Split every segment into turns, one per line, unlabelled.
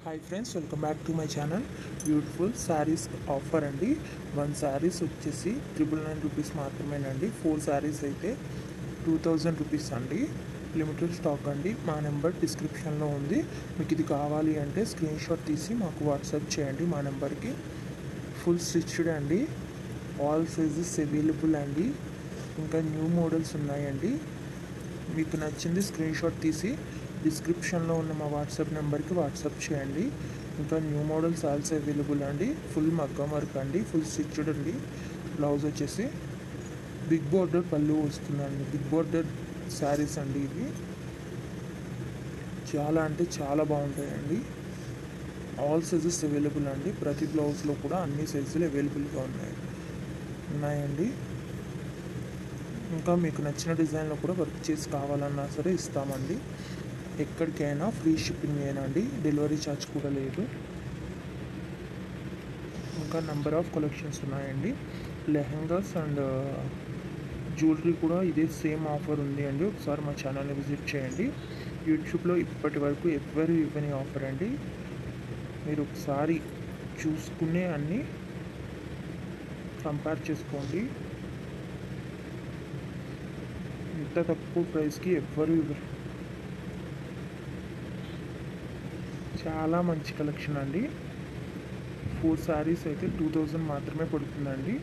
Hi friends, welcome back to my channel. Beautiful saris offer అండి. 1 శారీస్ వచ్చేసి 999 rupees మాత్రమేనండి. 4 శారీస్ అయితే 2000 రూపీస్ అండి. లిమిటెడ్ స్టాక్ అండి. మా నెంబర్ డిస్క్రిప్షన్లో ఉంది. మీకు ఇది కావాలి అంటే స్క్రీన్ షాట్ తీసి మాకు వాట్సాప్ చేయండి మా నెంబర్కి. ఫుల్ స్టిచ్డ్ అండి. ఆల్ సైజెస్ అవైలబుల్ అండి. ఇంకా న్యూ మోడల్స్ ఉన్నాయండి. మీకు నచ్చింది స్క్రీన్ షాట్ తీసి డిస్క్రిప్షన్లో ఉన్న మా వాట్సాప్ నెంబర్కి వాట్సాప్ చేయండి. ఇంకా న్యూ మోడల్స్ ఆల్సో అవైలబుల్ అండి. ఫుల్ మగ్గం వర్క్ అండి, ఫుల్ స్టిచ్డ్ అండి. బ్లౌజ్ వచ్చేసి బిగ్ బోర్డర్ పళ్ళు వస్తుందండి. బిగ్ బోర్డర్ శారీస్ అండి ఇవి. చాలా అంటే చాలా బాగుంటాయండి. ఆల్ సైజెస్ అవైలబుల్ అండి. ప్రతి బ్లౌజ్లో కూడా అన్ని సైజులు అవైలబుల్గా ఉన్నాయండి. ఇంకా మీకు నచ్చిన డిజైన్లో కూడా వర్క్ చేసి కావాలన్నా సరే ఇస్తామండి. ఎక్కడికైనా ఫ్రీ షిప్పింగ్ ఏనండి. డెలివరీ ఛార్జ్ కూడా లేదు. ఇంకా నెంబర్ ఆఫ్ కలెక్షన్స్ ఉన్నాయండి. లెహంగాస్ అండ్ జ్యువెలరీ కూడా ఇదే సేమ్ ఆఫర్ ఉంది అండి. ఒకసారి మా ఛానల్ని విజిట్ చేయండి. యూట్యూబ్లో ఇప్పటి వరకు ఎవరు ఇవ్వని ఆఫర్ అండి. మీరు ఒకసారి చూసుకునే అన్నీ కంపేర్ చేసుకోండి. ఇంత తక్కువ ప్రైస్కి ఎవ్వరు ఇవ్వరు. చాలా మంచి కలెక్షన్ అండి. 4 శారీస్ అయితే 2000 మాత్రమే పడుతుందండి.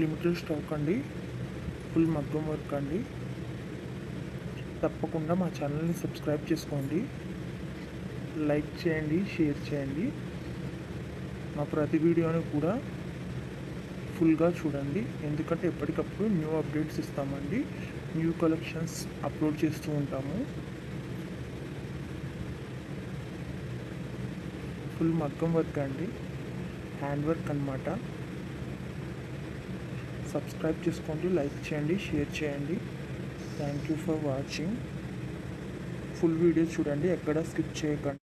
లిమిటెడ్ స్టాక్ అండి. ఫుల్ మగ్గం వర్క్ అండి. తప్పకుండా మా ఛానల్ని సబ్స్క్రైబ్ చేసుకోండి. లైక్ చేయండి, షేర్ చేయండి. మా ప్రతి వీడియోని కూడా ఫుల్గా చూడండి. ఎందుకంటే ఎప్పటికప్పుడు న్యూ అప్డేట్స్ ఇస్తామండి. న్యూ కలెక్షన్స్ అప్లోడ్ చేస్తూ ఉంటాము. ఫుల్ మగ్గం వర్క్ అండి, హ్యాండ్ వర్క్ అనమాట. సబ్స్క్రైబ్ చేసుకోండి, లైక్ చేయండి, షేర్ చేయండి. Thank you for watching. Full video చూడండి, ఎక్కడ స్కిప్ చేయకండి.